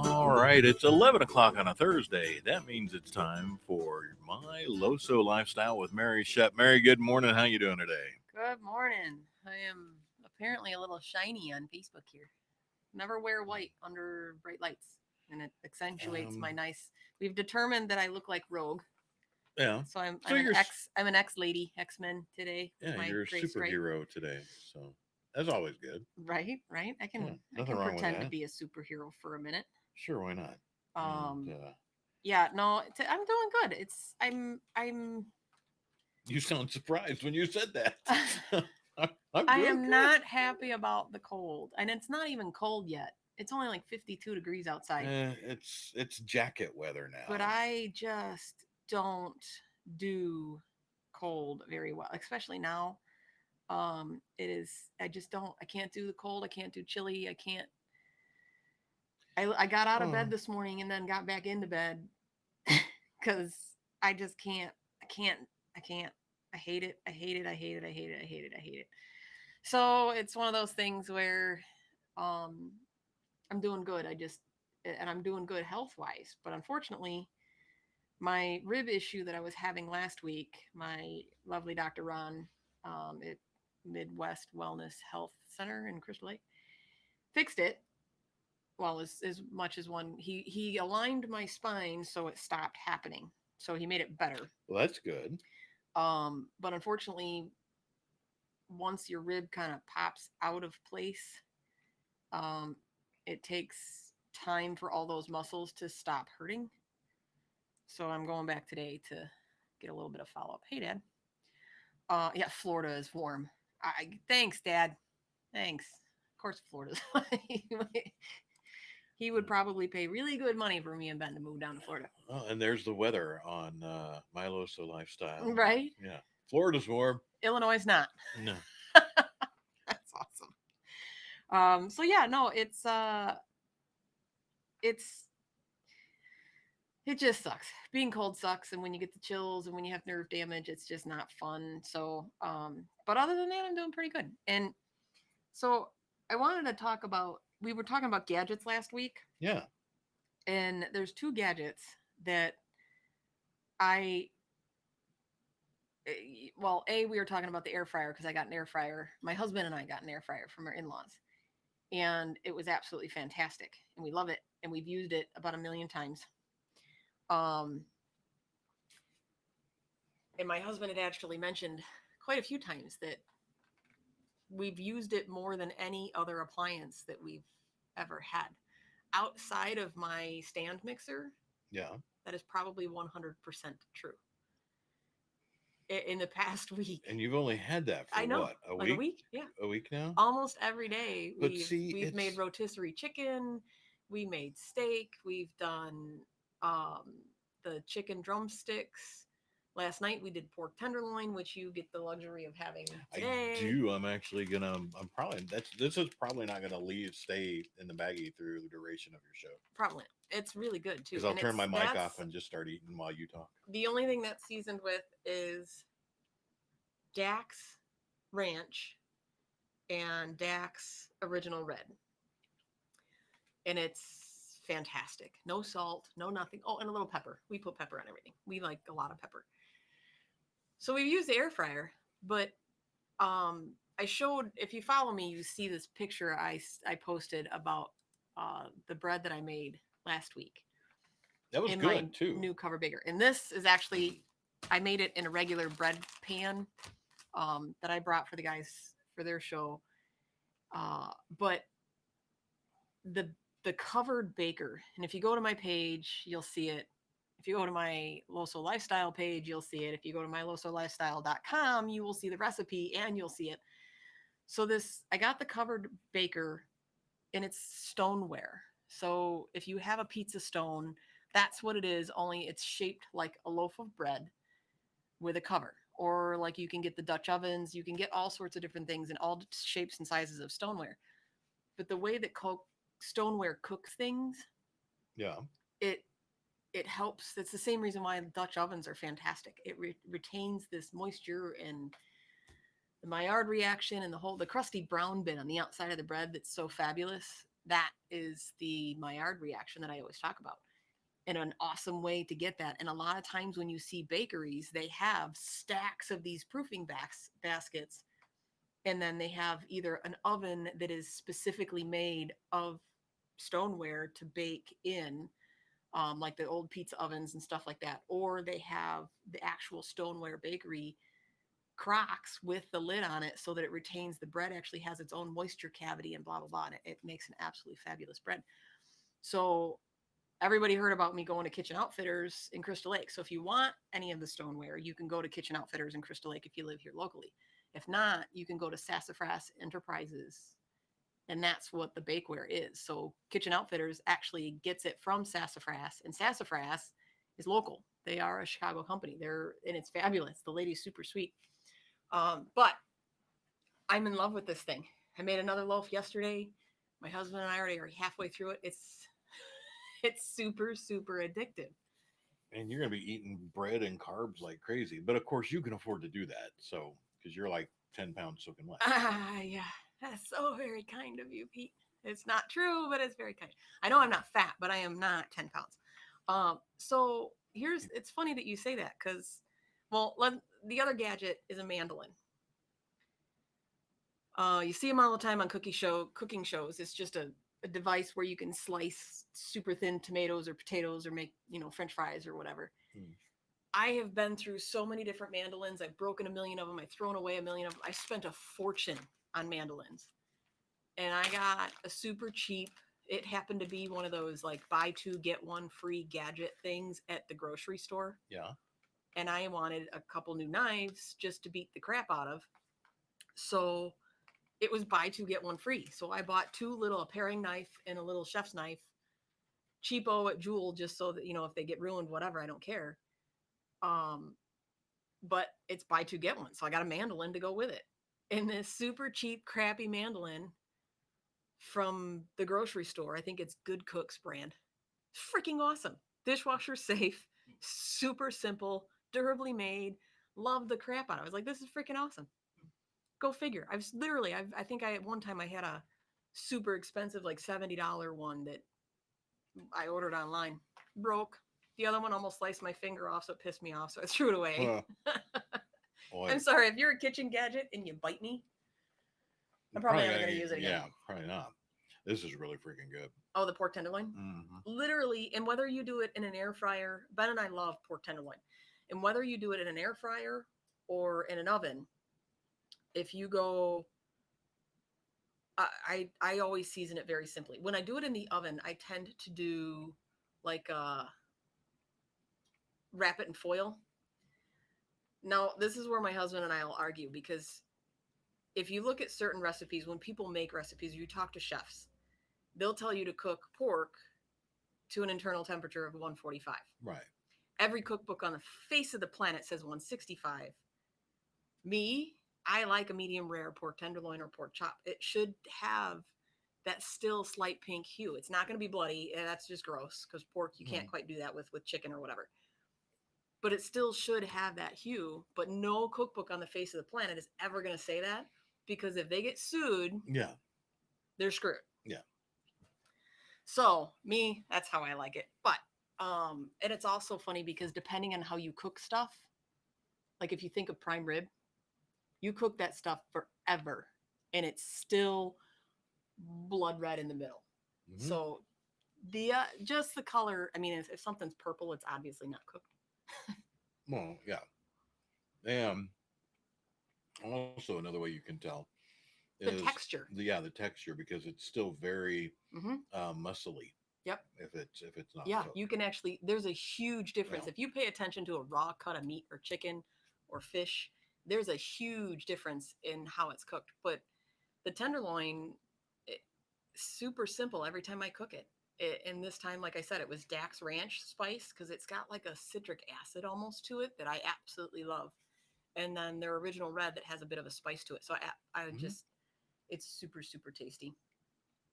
All right, it's 11 o'clock on a Thursday. That means it's time for my LoSo Lifestyle with Mary Shep. Mary, good morning. How you doing today? Good morning. I am apparently a little shiny on Facebook here. Never wear white under bright lights, and it accentuates my Um, nice. We've determined that I look like Rogue, yeah. so I'm So I'm an you're X I'm an X lady X Men today with yeah, my you're a gray stripe. superhero today. So that's always good. Right, right. I Yeah, can I nothing can wrong with pretend to that. be a superhero for a minute. Sure, why not? And Um, yeah, no, I'm doing good. I'm you sound surprised when you said that. I'm I doing am good. not happy about the cold, and it's not even cold yet. It's only like 52 degrees outside. It's jacket weather But now. I just don't do cold very well, especially now. It is, I just don't, I can't do the cold. I can't do chilly. I can't, I got out of Oh, bed this morning and then got back into bed because I just can't, I can't, I can't. I hate it. I hate it. I hate it. I hate it. I hate it. I hate it. So it's one of those things where, um, I'm doing good. And I'm doing good health wise, but unfortunately, my rib issue that I was having last week, my lovely Dr. Ron at Midwest Wellness Health Center in Crystal Lake fixed it. Well, as much as one, he aligned my spine so it stopped happening. So he made it better. well, that's good. But unfortunately, once your rib kind of pops out of place, um, it takes time for all those muscles to stop hurting. So I'm going back today to get a little bit of follow up. Hey, Dad. Yeah, Florida is warm. Thanks, Dad. Thanks. Of course, Florida's. He would probably pay really good money for me and Ben to move down to Florida. Oh, and there's the weather on Milo So Lifestyle. Right? Yeah, Florida's warm. Illinois is not. No, That's awesome. So yeah, no, it's it just sucks. Being cold sucks, and when you get the chills and when you have nerve damage, it's just not fun. So, but other than that, I'm doing pretty good. And so I wanted to talk about. We were talking about gadgets last week, yeah. and there's two gadgets that I well, we were talking about the air fryer because I got an air fryer. My husband and I got an air fryer from our in-laws, and it was absolutely fantastic, and we love it, and we've used it about a million times. Um, and my husband had actually mentioned quite a few times that we've used it more than any other appliance that we've ever had outside of my stand mixer. Yeah. That is probably 100% true. In the past week, And you've only had that for I know, what, a like a week? week, yeah, A week now? almost every day But we've see, we've made it's rotisserie chicken, we made steak, we've done um the chicken drumsticks. Last night we did pork tenderloin, which you get the luxury of having I today. do. I'm actually gonna. I'm probably that's this is probably not gonna leave stay in the baggie through the duration of your show Probably it's really good too, because I'll and turn my it's mic off that's and just start eating while you talk. the only thing that's seasoned with is Dax Ranch and Dax Original Red, and it's fantastic. No salt, no nothing. Oh, and a little pepper. We put pepper on everything. We like a lot of pepper. So we've used the air fryer, but I showed, if you follow me, you see this picture I posted about the bread that I made last week That was in my good too. new cover baker. And this is actually, I made it in a regular bread pan that I brought for the guys for their show. But the the covered baker, and if you go to my page, you'll see it. If you go to my LoSo Lifestyle page, you'll see it. If you go to my losolifestyle.com, you will see the recipe and you'll see it. So this, I got the covered baker, and it's stoneware. So if you have a pizza stone, that's what it is, only it's shaped like a loaf of bread with a cover. Or like you can get the Dutch ovens, you can get all sorts of different things in all shapes and sizes of stoneware. But the way that stoneware cooks things, Yeah. it it helps. That's the same reason why Dutch ovens are fantastic. It retains this moisture and the Maillard reaction and the crusty brown bit on the outside of the bread that's so fabulous. that is the Maillard reaction that I always talk about. And an awesome way to get that. And a lot of times when you see bakeries, they have stacks of these proofing baskets. And then they have either an oven that is specifically made of stoneware to bake in, like the old pizza ovens and stuff like that, or they have the actual stoneware bakery crocks with the lid on it so that it retains the bread, actually has its own moisture cavity and blah blah blah, and it makes an absolutely fabulous bread. So everybody heard about me going to Kitchen Outfitters in Crystal Lake. So if you want any of the stoneware, you can go to Kitchen Outfitters in Crystal Lake if you live here locally. If not, you can go to Sassafras Enterprises, and that's what the bakeware is. So Kitchen Outfitters actually gets it from Sassafras, and Sassafras is local. They are a Chicago company. And it's fabulous. The lady's super sweet. But I'm in love with this thing. I made another loaf yesterday. My husband and I already are halfway through it. It's super, super addictive. And you're going to be eating bread and carbs like crazy. But of course, you can afford to do that. So, because you're like 10 pounds soaking wet. Yeah. That's so very kind of you, Pete. It's not true, but it's very kind. I know I'm not fat, but I am not 10 pounds. So it's funny that you say that because, the other gadget is a mandolin. You see them all the time on cooking shows. It's just a device where you can slice super thin tomatoes or potatoes or make, French fries or whatever. Hmm. I have been through so many different mandolins. I've broken a million of them. I've thrown away a million of them. I spent a fortune on mandolins. And I got a super cheap, it happened to be one of those like buy two, get one free gadget things at the grocery store. Yeah. And I wanted a couple new knives just to beat the crap out of. So it was buy two, get one free. So I bought a paring knife and a little chef's knife, cheapo at Jewel, just so that, if they get ruined, whatever, I don't care. But it's buy two, get one. So I got a mandolin to go with it. And this super cheap, crappy mandolin from the grocery store. I think it's Good Cooks brand. Freaking awesome. Dishwasher safe, super simple, durably made. Love the crap out of it. I was like, this is freaking awesome. Go figure. I think at one time I had a super expensive, like $70 one that I ordered online. Broke. The other one almost sliced my finger off, so it pissed me off. So I threw it away. I'm sorry. If you're a kitchen gadget and you bite me, I'm probably never going to use it again. Yeah, probably not. This is really freaking good. Oh, the pork tenderloin? Mm-hmm. Literally, and whether you do it in an air fryer, Ben and I love pork tenderloin. And whether you do it in an air fryer or in an oven, if you go, I always season it very simply. When I do it in the oven, I tend to do like wrap it in foil. Now, this is where my husband and I will argue because if you look at certain recipes, when people make recipes, you talk to chefs, they'll tell you to cook pork to an internal temperature of 145. Right. Every cookbook on the face of the planet says 165. Me, I like a medium rare pork tenderloin or pork chop. It should have that still slight pink hue. It's not going to be bloody. That's just gross because pork, you can't quite do that with chicken or whatever. But it still should have that hue. But no cookbook on the face of the planet is ever going to say that because if they get sued, they're screwed. Yeah. So me, that's how I like it. But and it's also funny because depending on how you cook stuff, like if you think of prime rib, you cook that stuff forever and it's still blood red in the middle. Mm-hmm. So the just the color, I mean, if something's purple, it's obviously not cooked. Well, yeah. And also another way you can tell is the texture. The texture, because it's still very muscly. Yep. If it's not. Yeah, cooked. You can actually. There's a huge difference if you pay attention to a raw cut of meat or chicken or fish. There's a huge difference in how it's cooked. But the tenderloin, super simple every time I cook it. And this time, like I said, it was Dax Ranch spice because it's got like a citric acid almost to it that I absolutely love. And then their original red that has a bit of a spice to it. So I just, it's super, super tasty.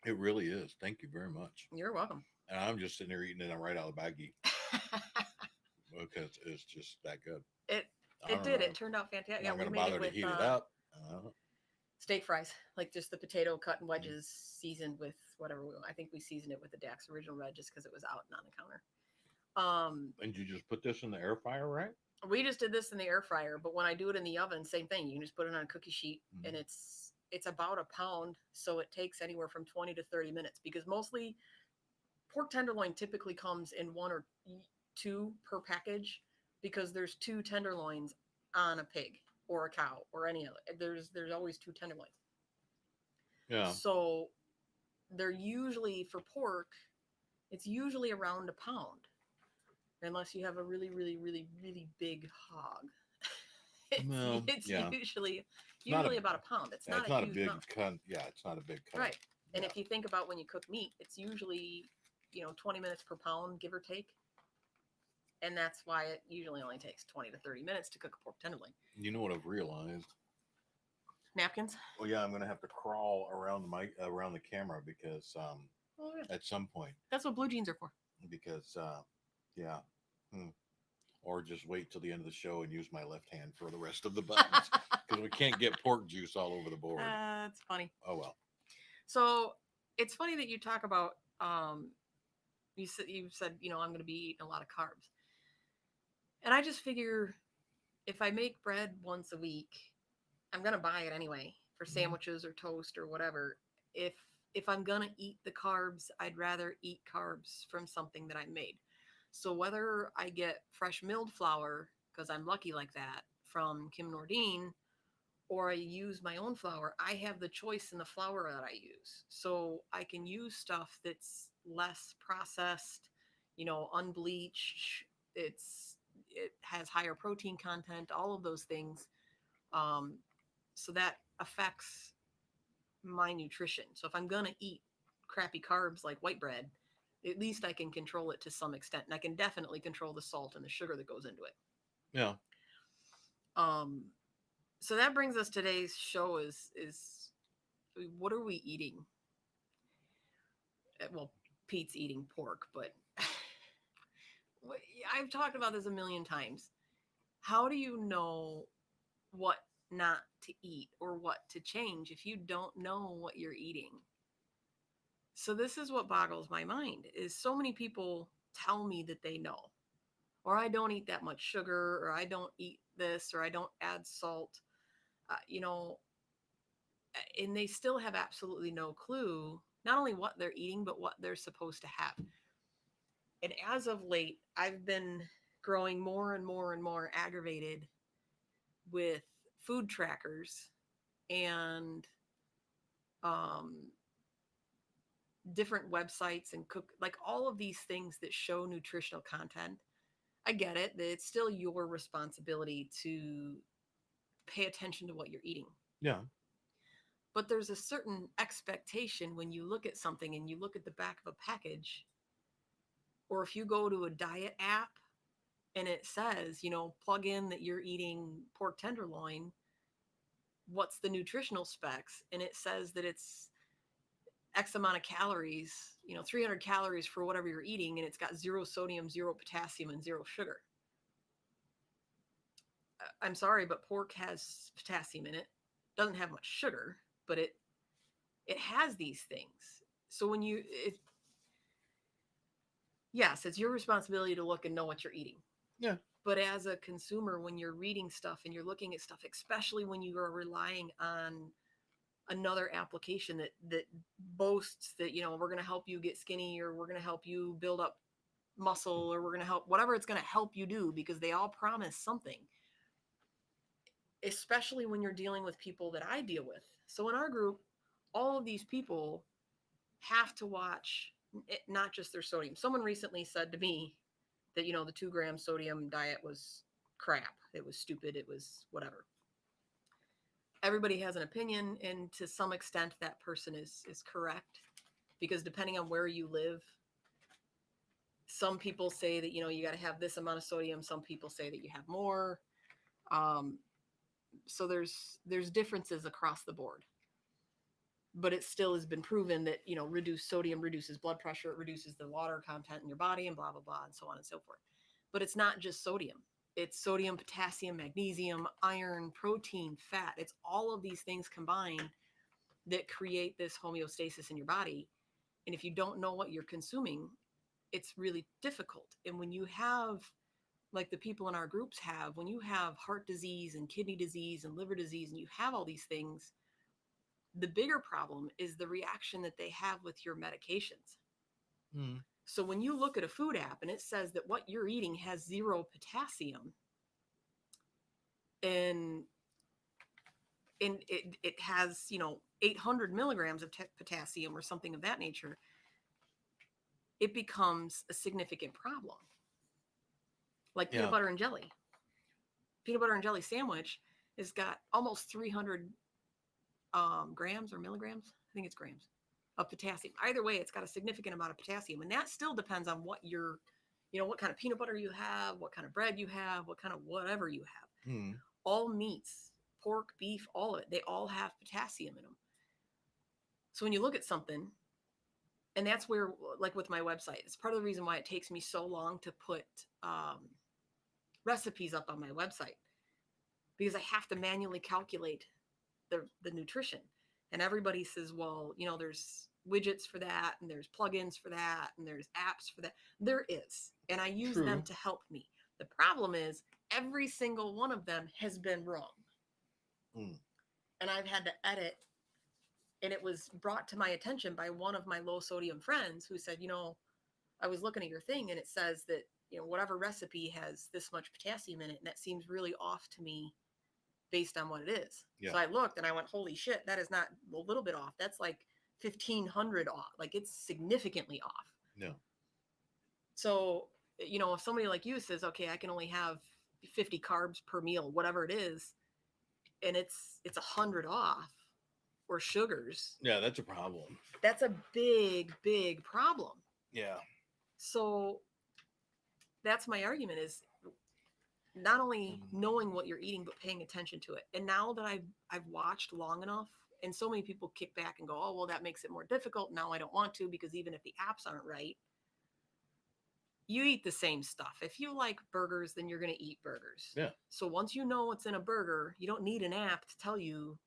It really is. Thank you very much. You're welcome. And I'm just sitting here eating it right out of the baggie because it's just that good. It did. It turned out fantastic. I'm not going to bother to heat it up. Steak fries, like just the potato cut in wedges, seasoned with whatever we want. I think we seasoned it with the Dax Original Red just because it was out and on the counter. And you just put this in the air fryer, right? We just did this in the air fryer, but when I do it in the oven, same thing. You can just put it on a cookie sheet, and it's about a pound, so it takes anywhere from 20 to 30 minutes because mostly pork tenderloin typically comes in one or two per package because there's two tenderloins on a pig or a cow or any other. There's always two tenderloins. Yeah. So they're usually for pork, it's usually around a pound, unless you have a really, really, really, really big hog. Well, It's yeah. usually about a pound. It's Yeah, not it's a not a huge big amount. cut. Yeah, it's not a big cut. Right. And Yeah. if you think about when you cook meat, it's usually, 20 minutes per pound, give or take. And that's why it usually only takes 20 to 30 minutes to cook a pork tenderloin. You know what I've realized? Napkins? Well, yeah, I'm gonna have to crawl around the camera because Oh, yeah. at some point That's what blue jeans are for. because yeah, hmm. Or just wait till the end of the show and use my left hand for the rest of the buttons because we can't get pork juice all over the board. That's funny. Oh well. So it's funny that you talk about, you said, I'm going to be eating a lot of carbs. And I just figure if I make bread once a week, I'm going to buy it anyway for sandwiches or toast or whatever. If I'm going to eat the carbs, I'd rather eat carbs from something that I made. So whether I get fresh milled flour, because I'm lucky like that, from Kim Nordine, or I use my own flour, I have the choice in the flour that I use. So I can use stuff that's less processed, unbleached. It has higher protein content, all of those things. Um, so that affects my nutrition. So if I'm going to eat crappy carbs like white bread, at least I can control it to some extent. And I can definitely control the salt and the sugar that goes into it. Yeah. So that brings us today's show is what are we eating? Well, Pete's eating pork, but I've talked about this a million times. How do you know what not to eat or what to change if you don't know what you're eating? So this is what boggles my mind is so many people tell me that they know, or I don't eat that much sugar, or I don't eat this, or I don't add salt, and they still have absolutely no clue, not only what they're eating, but what they're supposed to have. And as of late, I've been growing more and more and more aggravated with food trackers and um, different websites and like all of these things that show nutritional content. I get it that it's still your responsibility to pay attention to what you're eating. Yeah. But there's a certain expectation when you look at something and you look at the back of a package, or if you go to a diet app and it says, plug in that you're eating pork tenderloin, what's the nutritional specs? And it says that it's X amount of calories, 300 calories for whatever you're eating, and it's got 0 sodium, 0 potassium, and 0 sugar. I'm sorry, but pork has potassium in it. Doesn't have much sugar, but it has these things. So when yes, it's your responsibility to look and know what you're eating. Yeah. But as a consumer, when you're reading stuff and you're looking at stuff, especially when you are relying on another application that boasts that, we're going to help you get skinny, or we're going to help you build up muscle, or we're going to help whatever it's going to help you do, because they all promise something, especially when you're dealing with people that I deal with. So in our group, all of these people have to watch not just their sodium. Someone recently said to me that, the 2-gram sodium diet was crap. It was stupid. It was whatever. Everybody has an opinion, and to some extent that person is correct, because depending on where you live, some people say that, you got to have this amount of sodium. Some people say that you have more. So there's differences across the board, but it still has been proven that, reduced sodium reduces blood pressure, it reduces the water content in your body, and blah, blah, blah, and so on and so forth. But it's not just sodium. It's sodium, potassium, magnesium, iron, protein, fat. It's all of these things combined that create this homeostasis in your body. And if you don't know what you're consuming, it's really difficult. And when you have, like the people in our groups have, when you have heart disease and kidney disease and liver disease, and you have all these things, the bigger problem is the reaction that they have with your medications. Mm. So when you look at a food app and it says that what you're eating has 0 potassium, and it has 800 milligrams of potassium or something of that nature, it becomes a significant problem. Like Yeah. peanut butter and jelly sandwich has got almost 300 grams or milligrams, I think it's grams, of potassium. Either way, it's got a significant amount of potassium, and that still depends on what what kind of peanut butter you have, what kind of bread you have, what kind of whatever you have. Mm. All meats, pork, beef, all of it, they all have potassium in them. So when you look at something, and that's where, like with my website, it's part of the reason why it takes me so long to put recipes up on my website, because I have to manually calculate the nutrition. And everybody says, well, there's widgets for that, and there's plugins for that, and there's apps for that. There is, and I use True. them to help me. The problem is every single one of them has been wrong. Mm. And I've had to edit, and it was brought to my attention by one of my low sodium friends who said, I was looking at your thing and it says that, whatever recipe has this much potassium in it, and that seems really off to me based on what it is. Yeah. So I looked and I went, holy shit, that is not a little bit off. That's like 1,500 off. Like, it's significantly off. No. So, if somebody like you says, okay, I can only have 50 carbs per meal, whatever it is, and it's 100 off, or sugars. Yeah, that's a problem. That's a big, big problem. Yeah. So that's my argument, is not only knowing what you're eating, but paying attention to it. And now that I've watched long enough, and so many people kick back and go, oh, well, that makes it more difficult. Now I don't want to, because even if the apps aren't right, you eat the same stuff. If you like burgers, then you're going to eat burgers. Yeah. So once you know what's in a burger, you don't need an app to tell you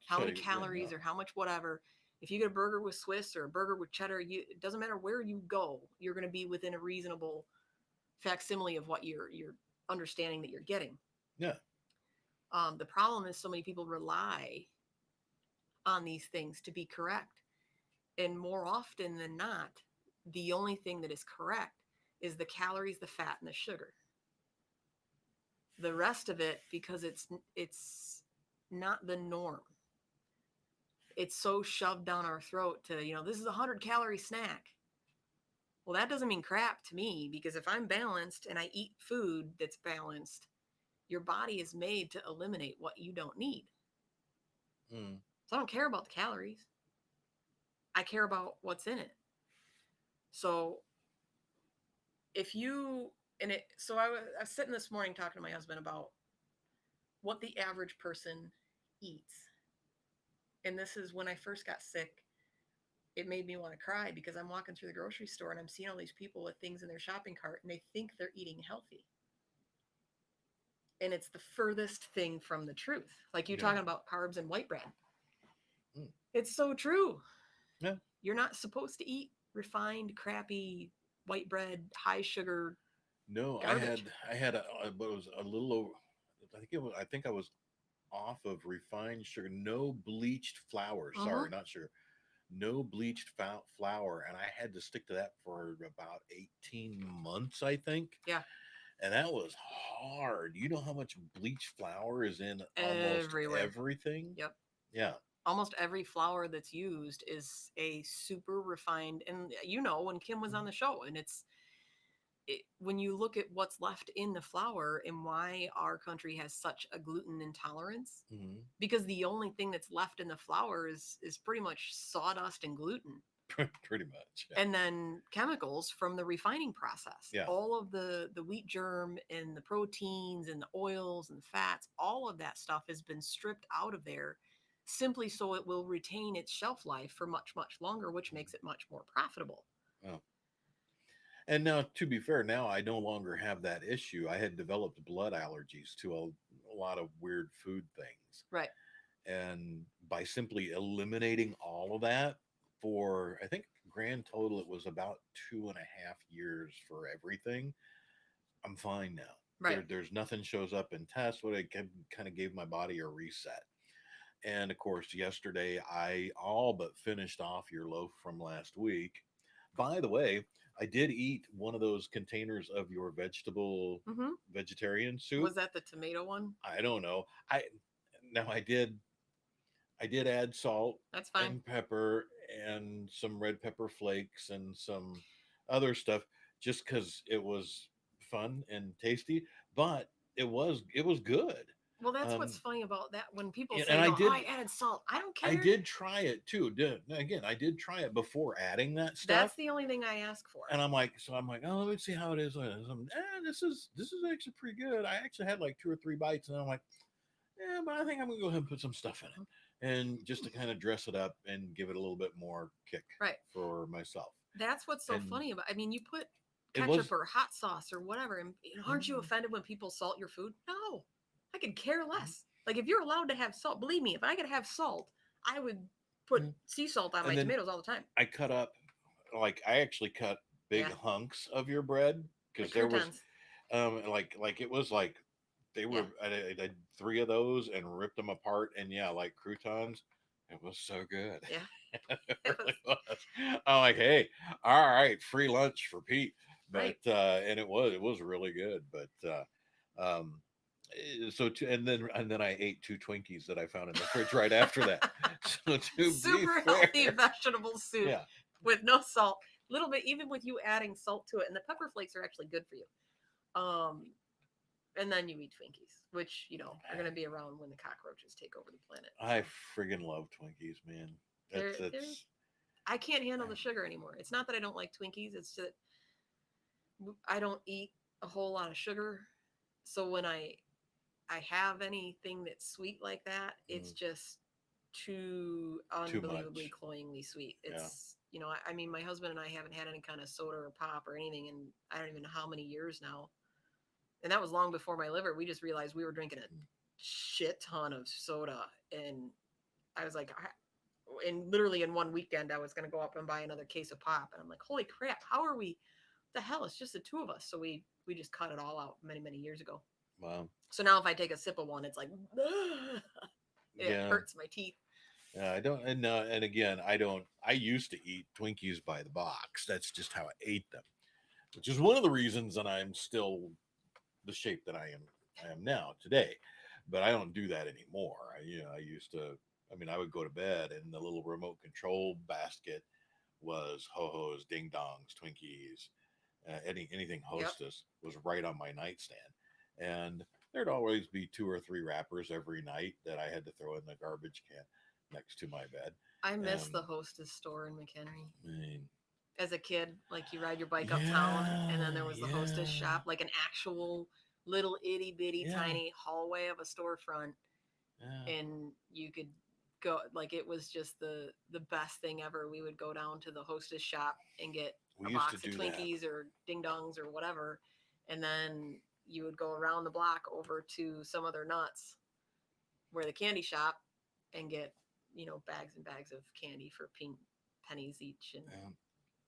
how many calories or how much whatever. If you get a burger with Swiss or a burger with cheddar, it doesn't matter where you go, you're going to be within a reasonable facsimile of what you're understanding that you're getting. Yeah. The problem is so many people rely on these things to be correct. And more often than not, the only thing that is correct is the calories, the fat, and the sugar. The rest of it, because it's not the norm. It's so shoved down our throat to, this is a 100-calorie snack. Well, that doesn't mean crap to me, because if I'm balanced and I eat food that's balanced, your body is made to eliminate what you don't need. Mm. So I don't care about the calories. I care about what's in it. So I was sitting this morning talking to my husband about what the average person eats. And this is when I first got sick. It made me want to cry, because I'm walking through the grocery store and I'm seeing all these people with things in their shopping cart, and they think they're eating healthy. And it's the furthest thing from the truth. Like you talking about carbs and white bread. Mm. It's so true. Yeah. You're not supposed to eat refined, crappy white bread, high sugar. No, garbage. I had it was a little over. I think I was off of refined sugar. No bleached flour. Sorry, not sugar. No bleached flour, and I had to stick to that for about 18 months, I think. Yeah. And that was hard. You know how much bleached flour is in everywhere. Almost everything? Yep. Yeah. Almost every flour that's used is a super refined. And when Kim was on the show, and when you look at what's left in the flour and why our country has such a gluten intolerance, because the only thing that's left in the flour is pretty much sawdust and gluten. Pretty much. Yeah. And then chemicals from the refining process. Yeah. All of the wheat germ and the proteins and the oils and the fats, all of that stuff has been stripped out of there, simply so it will retain its shelf life for much, much longer, which makes it much more profitable. Oh. And now, to be fair, now I no longer have that issue. I had developed blood allergies to a lot of weird food things. Right. And by simply eliminating all of that for, I think, grand total, it was about 2.5 years for everything. I'm fine now. Right. There's nothing shows up in tests. What it kind of gave my body a reset. And of course, yesterday I all but finished off your loaf from last week. By the way, I did eat one of those containers of your Mm-hmm. vegetarian soup. Was that the tomato one? I don't know. I did add salt That's fine. and pepper and some red pepper flakes and some other stuff just cuz it was fun and tasty, but it was good. Well, that's what's Um funny about that. When people and say, I "No, oh, did I added salt," I don't I care. did try it too. Again, I did try it before adding that stuff, That's the only thing I ask for. and I'm like, oh, let me see how it is. This is actually pretty good. I actually had like 2 or 3 bites, and I'm like, yeah, but I think I'm gonna go ahead and put some stuff in it, and just to kind of dress it up and give it a little bit more kick Right. for myself. That's what's so And funny about. I mean, you put it ketchup was, or hot sauce or whatever, and aren't you mm, offended when people salt your food? No, I could care less. Like if you're allowed to have salt, believe me, if I could have salt, I would put mm. sea salt on my And then tomatoes all the time. I cut up, like I actually cut big Yeah, hunks of your bread like because there was croutons. like it was like they Yeah, were I did 3 of those and ripped them apart, and yeah, like croutons. It was so good. yeah. It It was really was. I'm like, hey, all right, free lunch for Pete. But right. and it was really good. But and then I ate 2 Twinkies that I found in the fridge right after that. So to be Super healthy fair, vegetable soup yeah, with no salt. Little bit, even with you adding salt to it, and the pepper flakes are actually good for you. Um, and then you eat Twinkies, which are going to be around when the cockroaches take over the planet. I So friggin' love Twinkies, man. they're That's they're that's I can't handle the sugar anymore. It's not that I don't like Twinkies; it's that I don't eat a whole lot of sugar. So when I have anything that's sweet like that, it's mm, just too too unbelievably much. cloyingly sweet. Yeah. It's I mean, my husband and I haven't had any kind of soda or pop or anything in I don't even know how many years now, and that was long before my liver. We just realized we were drinking a shit ton of soda, and I was like, and literally in one weekend, I was going to go up and buy another case of pop, and I'm like, holy crap, how are we? The hell, it's just the two of us. So we just cut it all out many years ago. Wow. So now if I take a sip of one, it's like it Yeah. hurts my teeth. Yeah, I don't, and again, I don't. I used to eat Twinkies by the box. That's just how I ate them, which is one of the reasons that I'm still the shape that I am now today. But I don't do that anymore. I used to. I mean, I would go to bed, and the little remote control basket was ho hos, ding dongs, Twinkies, anything Yep. Hostess was right on my nightstand, and there'd always be 2 or 3 wrappers every night that I had to throw in the garbage can next to my bed. I miss Um, the Hostess store in McHenry. I mean, As a kid, like you ride your bike uptown, and then yeah, there was the Hostess yeah, shop, like an actual little itty bitty yeah, tiny hallway of a storefront, yeah. and you could go like it was just the best thing ever. We would go down to the Hostess shop and get We a used to box of do that. Twinkies or Ding Dongs or whatever, and then you would go around the block over to some other nuts where the candy shop and get bags and bags of candy for pennies each. And Yeah.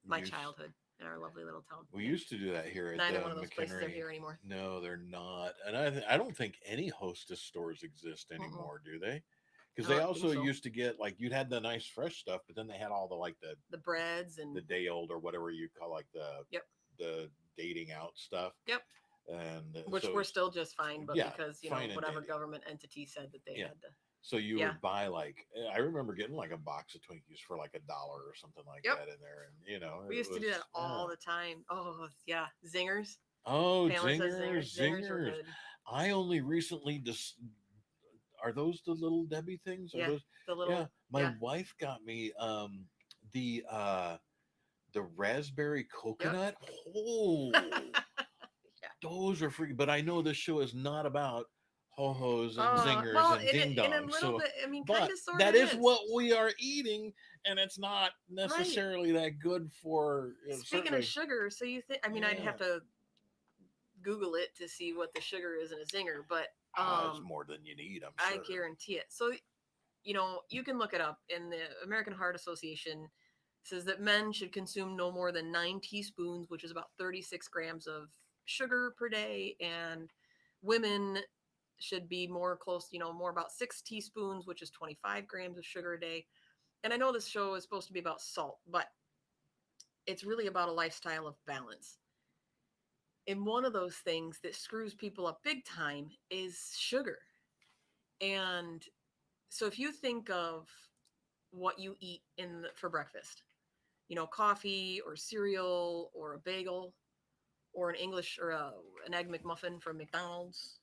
We my used childhood in our lovely little town. we Yeah. used to do that here at Neither the one of those places are McHenry. here anymore. No, they're not, and I don't think any Hostess stores exist Mm-mm. anymore, do they? Because I they don't think also so. used to get like you'd had the nice fresh stuff, but then they had all the like the The breads and the day old or whatever you call like yep, the dating out stuff, yep. and Which so we're still just fine, but yeah, because fine and whatever dandy. government entity said that they Yeah. had to. So you Yeah. would buy like I remember getting like a box of Twinkies for like $1 or something like Yep. that in there, and We it used to do that was all the time. Oh yeah, zingers. oh, Pamela says zingers. zingers, Zingers were zingers. good. I only recently are those the little Debbie things? Are Yeah, those? the Yeah, little my yeah. wife got me the uh the raspberry Yep. coconut. Oh, Yeah. those are free. But I know this show is not about ho hos and zingers Well, and ding in a dongs. little So, bit, I mean, kind but of, sort of that is is. what we are eating, and it's not Right. necessarily that good for Speaking of certainly. sugar, so you think, I mean, I'd Yeah, have to Google it to see what the sugar is in a zinger, but it's more than you need, I'm I sure. guarantee it. So, you know, you can look it up. In the American Heart Association says that men should consume no more than 9 teaspoons, which is about 36 grams of sugar per day, and women should be more close, you know, more about 6 teaspoons, which is 25 grams of sugar a day. And I know this show is supposed to be about salt, but it's really about a lifestyle of balance. And one of those things that screws people up big time is sugar. And so if you think of what you eat for breakfast, you know, coffee or cereal or a bagel or an English or an egg McMuffin from McDonald's.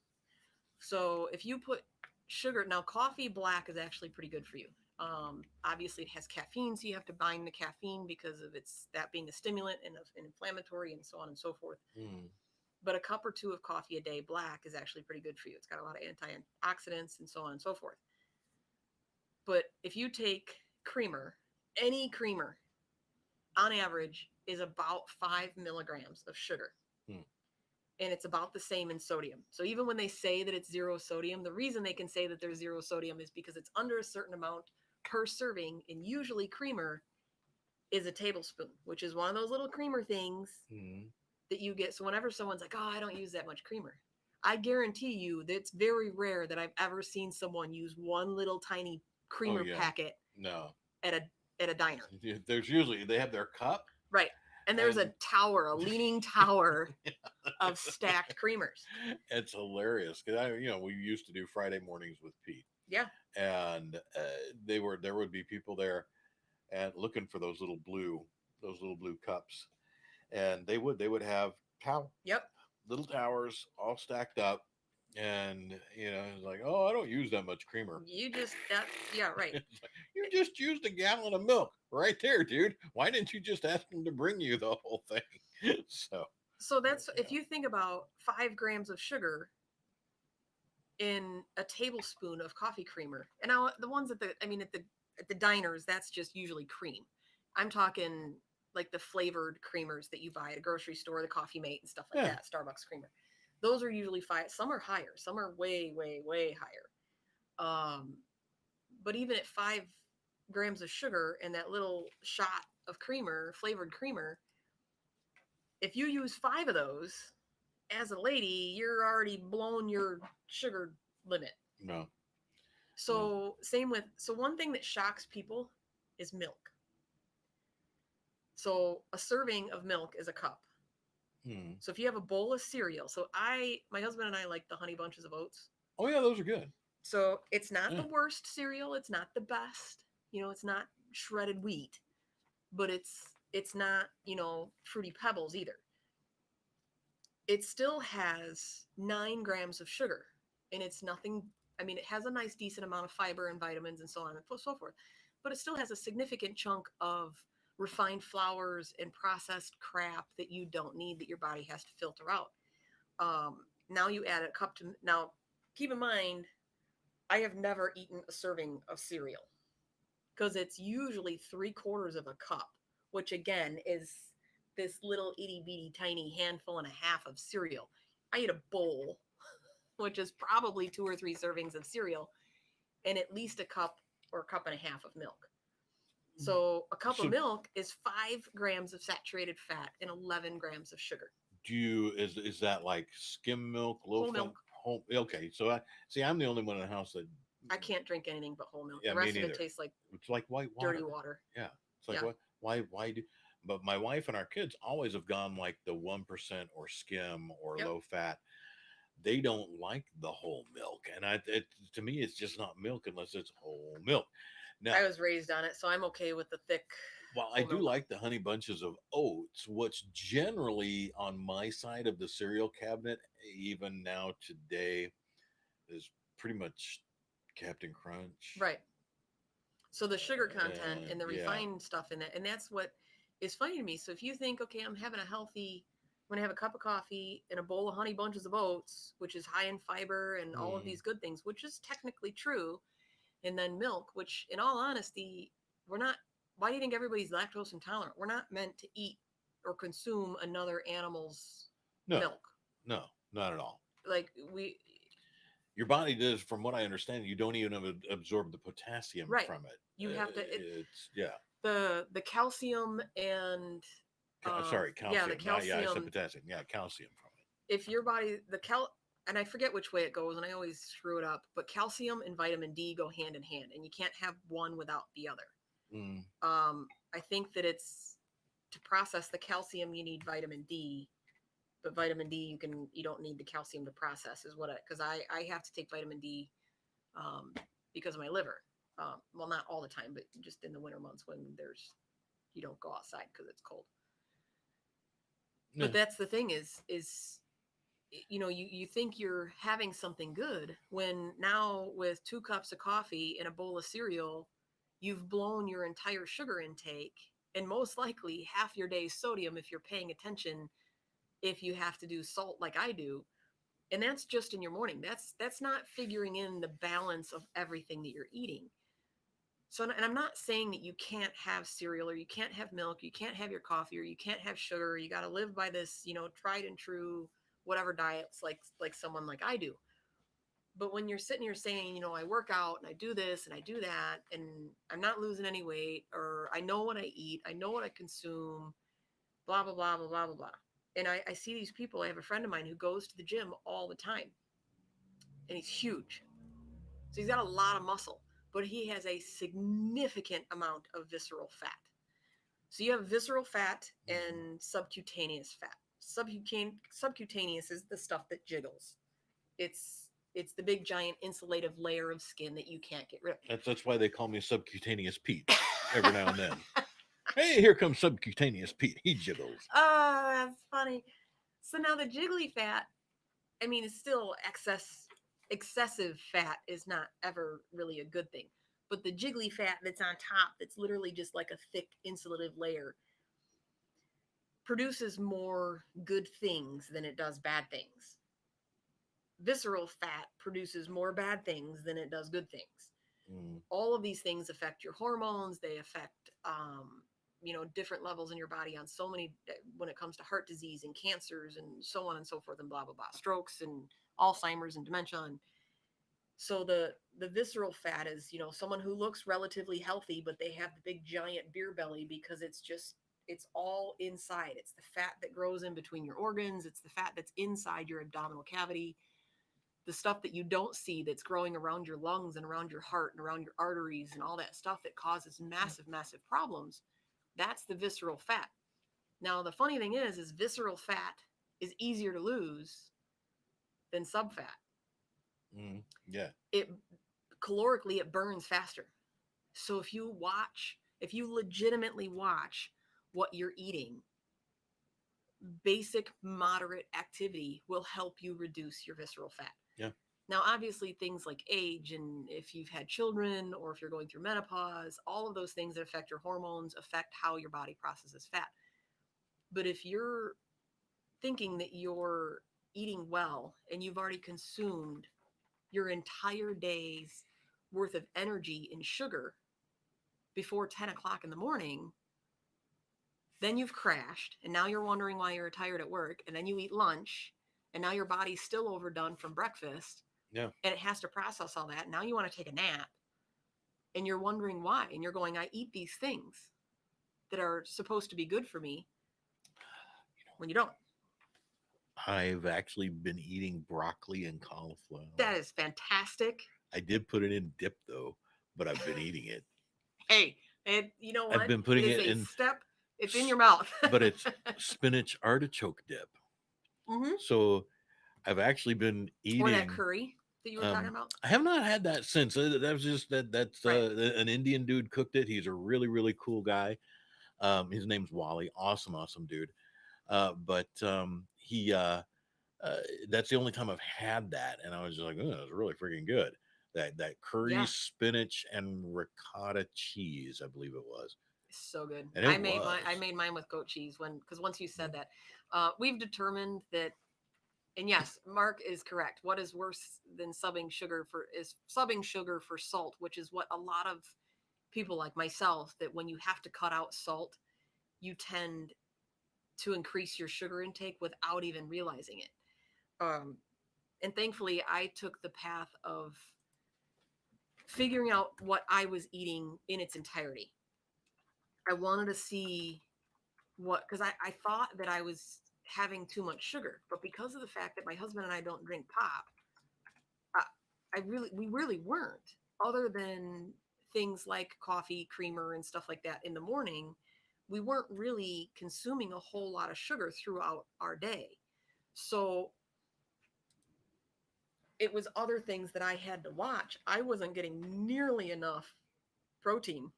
So if you put sugar, now coffee black is actually pretty good for you. Obviously, it has caffeine, so you have to bind the caffeine because of its that being a stimulant and an inflammatory and so on and so forth. Mm. But a cup or two of coffee a day black is actually pretty good for you. It's got a lot of antioxidants and so on and so forth. But if you take creamer, any creamer, on average, is about 5 milligrams of sugar. Mm. And it's about the same in sodium. So even when they say that it's zero sodium, the reason they can say that there's zero sodium is because it's under a certain amount per serving. And usually creamer is a tablespoon, which is one of those little creamer things Mm. that you get. So whenever someone's like, oh, I don't use that much creamer, I guarantee you that it's very rare that I've ever seen someone use one little tiny Oh creamer yeah, packet no. at a diner. There's usually they have their cup Right. And there's and a tower, a leaning tower of stacked creamers. it's hilarious because we used to do Friday mornings with Pete, Yeah. and there would be people there and looking for those little blue cups, and they would have tower Yep. little towers all stacked up, and it's like, oh, I don't use that much creamer. You just that yeah, right. It's like, you just used a gallon of milk right there, dude. Why didn't you just ask them to bring you the whole thing? So So that's if yeah, you think about 5 grams of sugar in a tablespoon of coffee creamer. And now the ones at the diners, that's just usually cream. I'm talking like the flavored creamers that you buy at a grocery store, the Coffee Mate and stuff like yeah. that, Starbucks creamer. Those are usually five. Some are higher. Some are way, way, way higher. But even at 5 grams of sugar and that little shot of creamer, flavored creamer, if you use 5 of those as a lady, you're already blown your sugar limit. No, no. So same with one thing that shocks people is milk. So a serving of milk is a cup. Hmm. So if you have a bowl of cereal, so my husband and I like the honey bunches of oats. Oh yeah, those are good. So it's not Yeah. the worst cereal, it's not the best. You know, it's not shredded wheat, but it's not, you know, fruity pebbles either. It still has 9 grams of sugar, and it's nothing. I mean, it has a nice decent amount of fiber and vitamins and so on and so forth, but it still has a significant chunk of refined flours and processed crap that you don't need, that your body has to filter out. Now you add a cup to now. Keep in mind, I have never eaten a serving of cereal because it's usually 3/4 of a cup, which again is this little itty bitty tiny handful and a half of cereal. I eat a bowl, which is probably 2 or 3 servings of cereal, and at least a cup or a cup and a half of milk. So a cup of So milk is 5 grams of saturated fat and 11 grams of sugar. do you is that like skim milk, low Whole fat, milk. home? Okay, so I see. I'm the only one in the house that. I can't drink anything but whole milk. Yeah, The me rest of it neither. tastes like It's like white dirty water. water. Yeah, it's like Yeah. what? Why do? But my wife and our kids always have gone like the 1% or skim or Yep. low fat. They don't like the whole milk, and to me, it's just not milk unless it's whole milk. Now, I was raised on it, so I'm okay with the thick while I whole do milk. like the honey bunches of oats, what's generally on my side of the cereal cabinet, even now today, is pretty much Captain Crunch. Right. So the sugar content And and the yeah, refined stuff in that, and that's what is funny to me. So if you think, okay, I'm having a healthy I'm gonna have a cup of coffee and a bowl of honey bunches of oats, which is high in fiber and all of Mm. these good things, which is technically true. And then milk, which in all honesty, we're not, why do you think everybody's lactose intolerant? We're not meant to eat or consume another animal's No, milk. no, not at all. Like we, Your body does, from what I understand, you don't even absorb the potassium right. from it. You have to, It's yeah. the calcium and Sorry, yeah, the calcium. Yeah, I said calcium, potassium. Yeah, calcium from if your body, and I forget which way it goes and I always screw it up, but calcium and vitamin D go hand in hand and you can't have one without the other. it. Mm. I think that it's, to process the calcium you need vitamin D, but vitamin D you don't need the calcium to process, is what because I have to take vitamin D um, because of my liver. Well, not all the time, but just in the winter months when you don't go outside because it's cold. Yeah. But that's the thing is you think you're having something good when now with 2 cups of coffee and a bowl of cereal, you've blown your entire sugar intake and most likely half your day's sodium if you're paying attention, if you have to do salt like I do. And that's just in your morning. That's not figuring in the balance of everything that you're eating. So, and I'm not saying that you can't have cereal or you can't have milk, you can't have your coffee or you can't have sugar, you got to live by this, tried and true whatever diets like someone like I do. But when you're sitting here saying, I work out and I do this and I do that and I'm not losing any weight, or I know what I eat, I know what I consume, blah blah blah blah blah blah blah. And I see these people. I have a friend of mine who goes to the gym all the time and he's huge. So he's got a lot of muscle, but he has a significant amount of visceral fat. So you have visceral fat Mhm. and subcutaneous fat. Subcutaneous is the stuff that jiggles. It's the big giant insulative layer of skin that you can't get rid That's why they call me subcutaneous Pete every now and of. then. Hey, here comes subcutaneous Pete. He jiggles. Oh, that's funny. So now the jiggly fat, I mean, it's still excessive fat is not ever really a good thing. But the jiggly fat that's on top, that's literally just like a thick insulative layer, produces more good things than it does bad things. Visceral fat produces more bad things than it does good things. Mm. All of these things affect your hormones. They affect, different levels in your body on so many, when it comes to heart disease and cancers and so on and so forth and blah, blah, blah, strokes and Alzheimer's and dementia. And so the visceral fat is, someone who looks relatively healthy, but they have the big giant beer belly because it's all inside. It's the fat that grows in between your organs. It's the fat that's inside your abdominal cavity, the stuff that you don't see that's growing around your lungs and around your heart and around your arteries and all that stuff that causes massive, massive problems. That's the visceral fat. Now, the funny thing is visceral fat is easier to lose than subfat. Mm. Yeah. It calorically it burns faster. So if you legitimately watch what you're eating, basic moderate activity will help you reduce your visceral fat. Yeah. Now, obviously, things like age and if you've had children or if you're going through menopause, all of those things that affect your hormones affect how your body processes fat. But if you're thinking that you're eating well and you've already consumed your entire day's worth of energy in sugar before 10 o'clock in the morning, then you've crashed and now you're wondering why you're tired at work, and then you eat lunch and now your body's still overdone from breakfast Yeah. and it has to process all that. Now you want to take a nap and you're wondering why, and you're going, I eat these things that are supposed to be good for me when you don't. I've actually been eating broccoli and cauliflower. That is fantastic. I did put it in dip though, but I've been eating it. Hey, and you know I've what? been It putting is it a in, step. It's in your mouth. but it's spinach artichoke dip. Hmm. So I've actually been Or that eating. curry that you were talking about. I have not had that since. That was just that's Right. an Indian dude cooked it. He's a really really cool guy. His name's Wally. Awesome, awesome dude. But he that's the only time I've had that, and I was just like, oh, it's really freaking good. That curry, Yeah. spinach, and ricotta cheese, I believe it was. So good. And I it made mine. I was. made mine with goat cheese because once you said Mm. that, we've determined that. And yes, Mark is correct. What is worse than subbing sugar for is subbing sugar for salt, which is what a lot of people like myself that when you have to cut out salt, you tend to increase your sugar intake without even realizing it. Um, and thankfully, I took the path of figuring out what I was eating in its entirety. I wanted to see because I thought that I was having too much sugar, but because of the fact that my husband and I don't drink pop, I, we really weren't. Other than things like coffee, creamer, and stuff like that in the morning, we weren't really consuming a whole lot of sugar throughout our day. So it was other things that I had to watch. I wasn't getting nearly enough protein,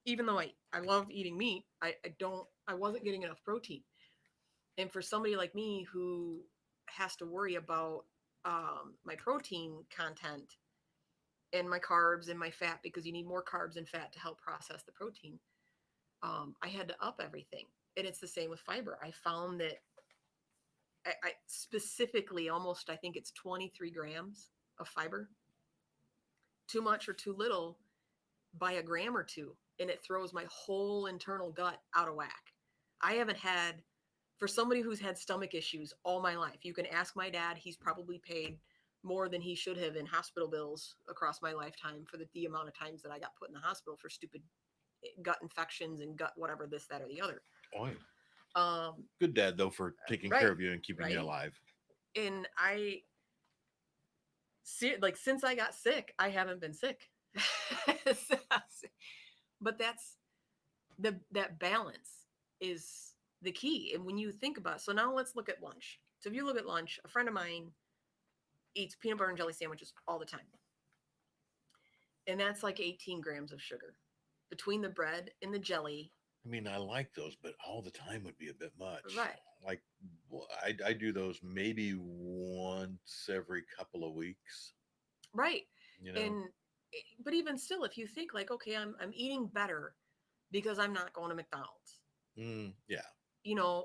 even though I love eating meat. I wasn't getting enough protein. And for somebody like me who has to worry about my protein content and my carbs and my fat, because you need more carbs and fat to help process the protein, I had to up everything. And it's the same with fiber. I found that I specifically almost, I think it's 23 grams of fiber, too much or too little by a gram or two, and it throws my whole internal gut out of whack. I haven't had, for somebody who's had stomach issues all my life, you can ask my dad, he's probably paid more than he should have in hospital bills across my lifetime for the amount of times that I got put in the hospital for stupid gut infections and gut whatever, this, that, or the other. Oh, yeah. Um, Good dad though for taking care right, of you and keeping you right. alive. And I see, like, since I got sick, I haven't been sick. But that's that balance is the key. And when you think about, so now let's look at lunch. So if you look at lunch, a friend of mine eats peanut butter and jelly sandwiches all the time, and that's like 18 grams of sugar between the bread and the jelly. I mean, I like those, but all the time would be a bit much. Right, Like, I do those maybe once every couple of weeks. right. You know. And but even still, if you think like, okay, I'm eating better because I'm not going to McDonald's, Yeah.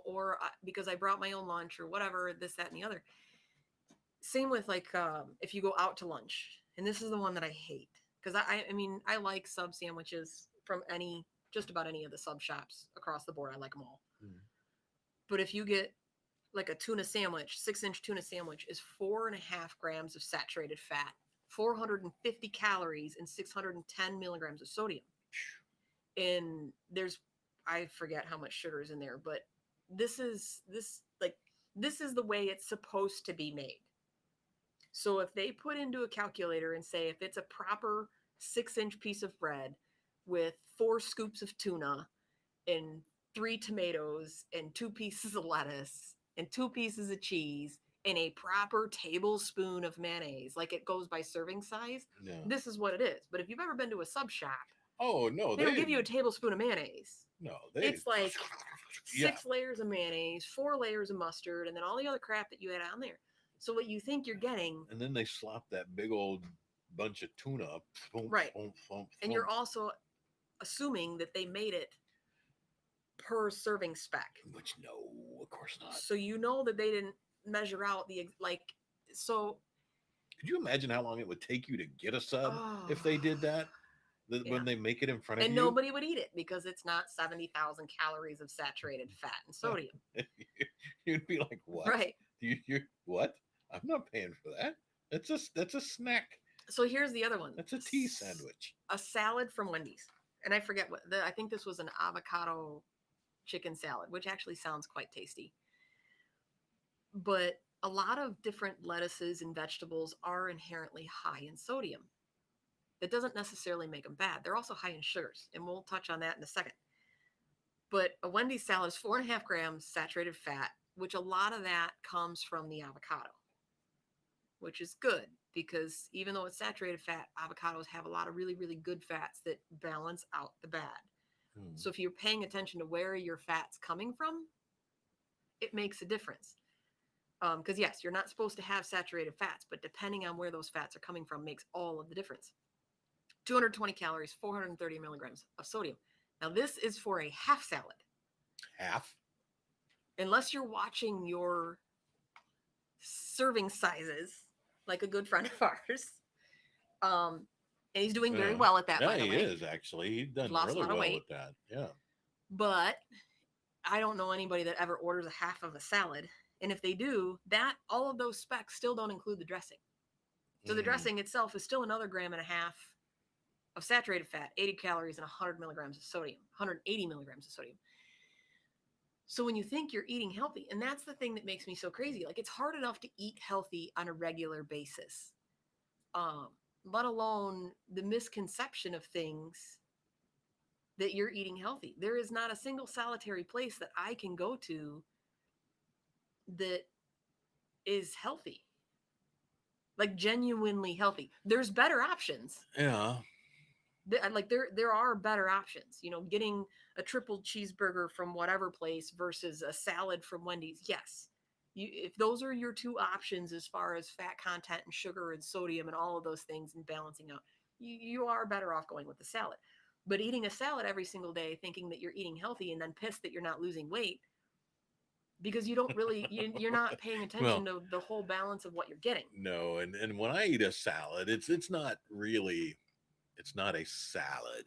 or because I brought my own lunch or whatever, this, that, and the other. Same with like if you go out to lunch, and this is the one that I hate because I mean I like sub sandwiches from just about any of the sub shops across the board. I like them all. Mm. But if you get like a tuna sandwich, 6-inch tuna sandwich is 4.5 grams of saturated fat, 450 calories, and 610 milligrams of sodium. And I forget how much sugar is in there, but this is the way it's supposed to be made. So if they put into a calculator and say if it's a proper 6-inch piece of bread with 4 scoops of tuna and 3 tomatoes and 2 pieces of lettuce and 2 pieces of cheese and a proper tablespoon of mayonnaise, like it goes by serving size, No. this is what it is. But if you've ever been to a sub shop, Oh no, they don't give you a tablespoon of mayonnaise. no they It's like yeah. 6 layers of mayonnaise, 4 layers of mustard, and then all the other crap that you had on there. So what you think you're getting, And then they slop that big old bunch of tuna up, thump, right? thump, thump, And you're thump. also assuming that they made it per serving spec. Which no, of course not. So you know that they didn't measure out so Could you imagine how long it would take you to get a sub oh if they did that? yeah. When they make it in front of And you, nobody would eat it because it's not 70,000 calories of saturated fat and sodium. you'd be like, "What? Right. You what? I'm not paying for that. That's a snack. So here's the other one. That's a tea sandwich." A salad from Wendy's. And I forget I think this was an avocado chicken salad, which actually sounds quite tasty. But a lot of different lettuces and vegetables are inherently high in sodium. That doesn't necessarily make them bad. They're also high in sugars, and we'll touch on that in a second. But a Wendy's salad is 4.5 grams saturated fat, which a lot of that comes from the avocado, which is good because even though it's saturated fat, avocados have a lot of really, really good fats that balance out the bad. Hmm. So if you're paying attention to where your fat's coming from, it makes a difference. Because yes, you're not supposed to have saturated fats, but depending on where those fats are coming from makes all of the difference. 220 calories, 430 milligrams of sodium. Now, this is for a half salad. Half. Unless you're watching your serving sizes, like a good friend of ours. And he's doing very Yeah. well at that, Yeah, by the he way. is actually. He's He's done lost a really lot of well weight. with that. Yeah. But I don't know anybody that ever orders a half of a salad. And if they do, that all of those specs still don't include the dressing. So the Mm. dressing itself is still another gram and a half of saturated fat, 80 calories, and 100 milligrams of sodium, 180 milligrams of sodium. So when you think you're eating healthy, and that's the thing that makes me so crazy, like it's hard enough to eat healthy on a regular basis, um, let alone the misconception of things that you're eating healthy. There is not a single solitary place that I can go to that is healthy, like genuinely healthy. There's better options. Yeah. Like there are better options. You know, getting a triple cheeseburger from whatever place versus a salad from Wendy's. Yes, if those are your two options as far as fat content and sugar and sodium and all of those things and balancing out, you are better off going with the salad. But eating a salad every single day, thinking that you're eating healthy, and then pissed that you're not losing weight because you don't really you're not paying attention Well, to the whole balance of what you're getting. no, and when I eat a salad, it's not really it's not a salad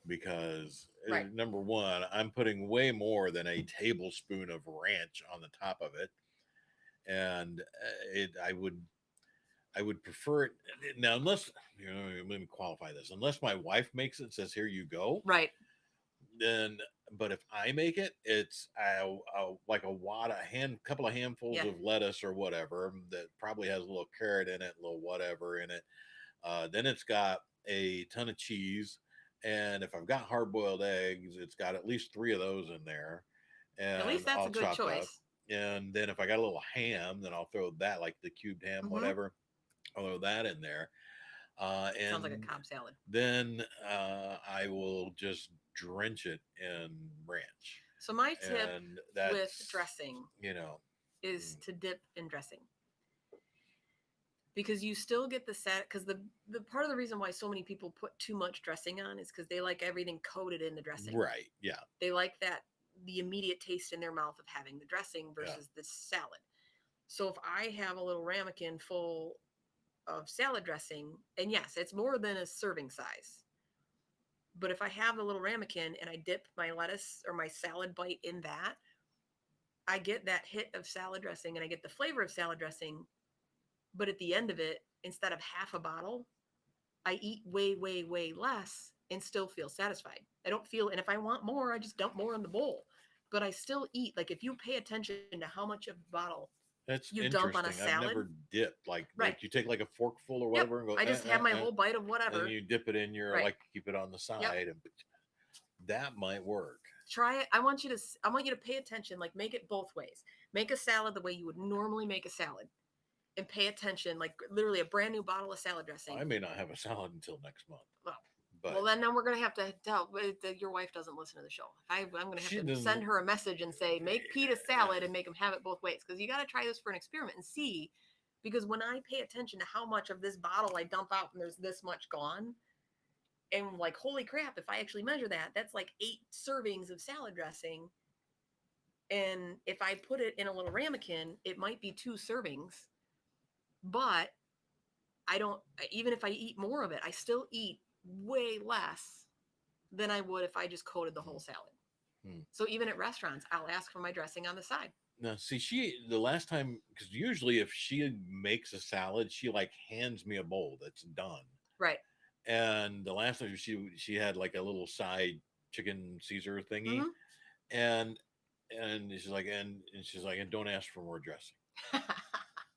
because Right. number one, I'm putting way more than a tablespoon of ranch on the top of it, and it I would prefer it now unless let me qualify this unless my wife makes it and says here you go Right. then but if I make it, it's like a wad, couple of handfuls Yeah. of lettuce or whatever that probably has a little carrot in it, a little whatever in it. Then it's got a ton of cheese, and if I've got hard boiled eggs, it's got at least three of those in there, At least and that's a all good chopped up. choice. And then if I got a little ham, then I'll throw that, like the cubed ham, Mm-hmm. whatever. I'll throw that in there, Sounds like a and Cobb salad. then I will just drench it in ranch, So my tip and with that's dressing you know, is to dip in dressing because you still get the set. Because the part of the reason why so many people put too much dressing on is because they like everything coated in the dressing. right? Yeah, They like that the immediate taste in their mouth of having the dressing yeah. versus the salad. So if I have a little ramekin full of salad dressing, and yes, it's more than a serving size. But if I have a little ramekin and I dip my lettuce or my salad bite in that, I get that hit of salad dressing and I get the flavor of salad dressing. But at the end of it, instead of half a bottle, I eat way, way, way less and still feel satisfied. I don't feel, and if I want more, I just dump more in the bowl. But I still eat. Like if you pay attention to how much of the bottle That's you dump on a interesting. I've salad, never dipped like right? you take like a forkful or Yep. whatever and go I just have my whole bite of and whatever. you dip it in your Right. like keep it on the Yep. side, and that might work. Try it. I want you to pay attention. Like make it both ways. Make a salad the way you would normally make a salad, and pay attention. Like literally a brand new bottle of salad dressing. I may not have a salad until next month, Well, but well, then we're gonna have to tell your wife doesn't listen to the show. I'm gonna have she to send doesn't. her a message and say make Pete a salad and make him have it both ways because you got to try this for an experiment and see. Because when I pay attention to how much of this bottle I dump out and there's this much gone, and like holy crap, if I actually measure that, that's like 8 servings of salad dressing. And if I put it in a little ramekin, it might be 2 servings, but I don't. Even if I eat more of it, I still eat way less than I would if I just coated the whole salad. Hmm. So even at restaurants, I'll ask for my dressing on the side. Now, see, the last time because usually if she makes a salad, she like hands me a bowl that's done. Right. And the last time she had like a little side chicken Caesar thingy, Mm-hmm. and and she's like, and don't ask for more dressing.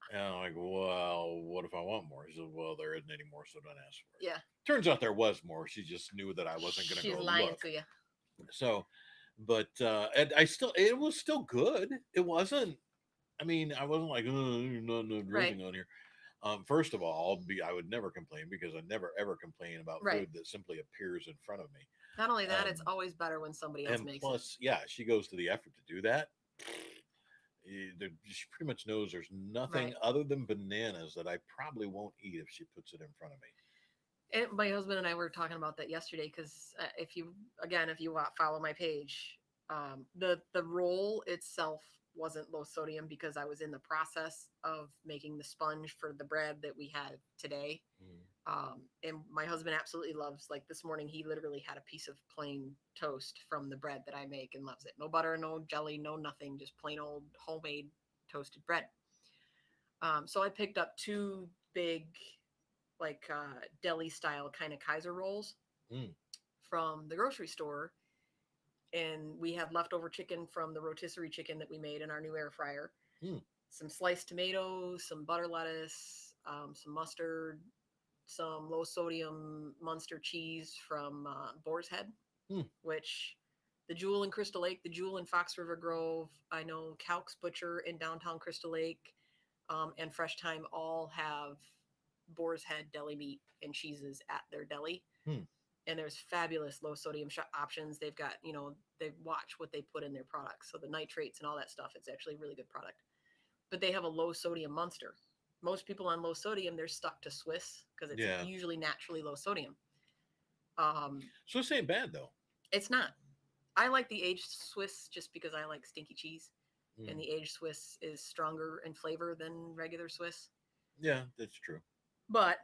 And I'm like, well, what if I want more? She said, well, there isn't any more, so don't ask for it. Yeah. Turns out there was more. She just knew that I wasn't going to She's go lying look. to you. So, but and it was still good. It wasn't. I mean, I wasn't like, oh, no dressing on here. First of all, I would never complain because I never ever complain about Right. food that simply appears in front of me. Not only that, it's always better when somebody else And makes plus, yeah, she goes to the effort to do that. She pretty much knows there's nothing Right. other than bananas that I probably won't eat if she puts it in front of me. And my husband and I were talking about that yesterday because if you follow my page, the roll itself wasn't low sodium because I was in the process of making the sponge for the bread that we had today. Mm. And my husband absolutely loves, like this morning, he literally had a piece of plain toast from the bread that I make and loves it. No butter, no jelly, no nothing, just plain old homemade toasted bread. So I picked up two big, like deli style kind of Kaiser rolls Mm. from the grocery store. And we had leftover chicken from the rotisserie chicken that we made in our new air fryer, Mm. some sliced tomatoes, some butter lettuce, some mustard, some low sodium Munster cheese from Boar's Head, Mm. which the Jewel in Crystal Lake, the Jewel in Fox River Grove, I know Calk's Butcher in downtown Crystal Lake, and Fresh Time all have Boar's Head deli meat and cheeses at their deli. Mm. And there's fabulous low sodium options. They've got, they watch what they put in their products. So the nitrates and all that stuff, it's actually a really good product. But they have a low sodium Munster. Most people on low sodium, they're stuck to Swiss because it's Yeah. usually naturally low sodium. Um, So this ain't bad though. it's not. I like the aged Swiss just because I like stinky cheese, and Mm. the aged Swiss is stronger in flavor than regular Swiss. Yeah, that's true. But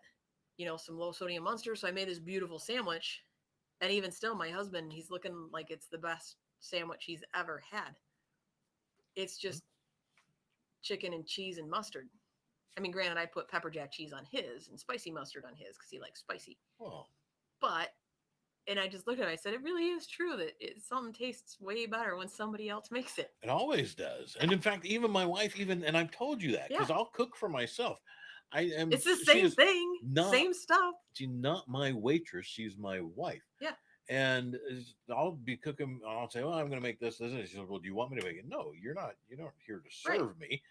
some low sodium Munster. So I made this beautiful sandwich, and even still, my husband, he's looking like it's the best sandwich he's ever had. It's Mm. just chicken and cheese and mustard. I mean, granted, I put pepper jack cheese on his and spicy mustard on his because he likes spicy. Well, But and I just looked at it. I said, it really is true that something tastes way better when somebody else makes it. it always does. And in fact, even my wife, and I've told you that Yeah, because I'll cook for myself. it's the She same is thing, not, same stuff. she's not my waitress. She's my wife. Yeah, And I'll be cooking. I'll say, well, I'm going to make this. And she says, well, do you want me to make it? No, you're not. You're not here to right. serve me.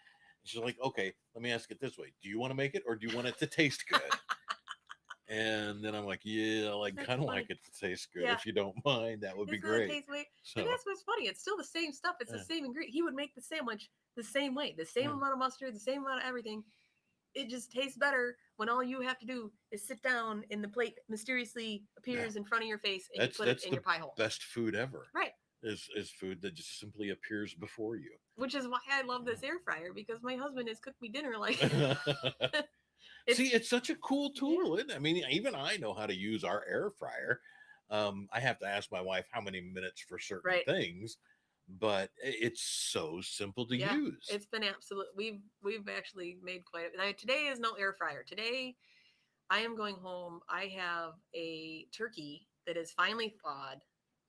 She's like, okay, let me ask it this way. Do you want to make it or do you want it to taste good? And then I'm like, yeah, I like That's kind of like funny. it to taste good. Yeah, If you don't mind, that would be it's gonna great. taste way. And So, that's what's funny. It's still the same stuff. It's the uh, same ingredient. He would make the sandwich the same way, the same uh, amount of mustard, the same amount of everything. It just tastes better when all you have to do is sit down and the plate mysteriously yeah, appears in front of your face and you that's put it that's in the your pie hole. best food ever. Right. Is food that just simply appears before you. Which is why I love this air fryer because my husband has cooked me dinner like See, it's it's such a cool yeah, tool. Isn't it? I mean, even I know how to use our air fryer. I have to ask my wife how many minutes for certain right. things, but it's so simple to Yeah. use. It's been absolute we've actually made quite a now today is no air fryer. Today I am going home. I have a turkey that is finally thawed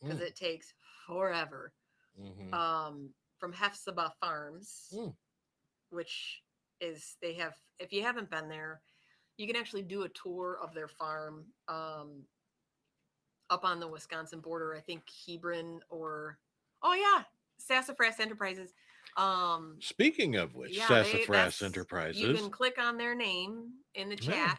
because Mm, it takes forever. hmm From Hefzibah Farms, mm. which is they have if you haven't been there, you can actually do a tour of their farm up on the Wisconsin border. I think Hebron or oh yeah, Sassafras Enterprises. Um, Speaking of which, yeah, Sassafras you can Enterprises. click on their name in the Yeah, chat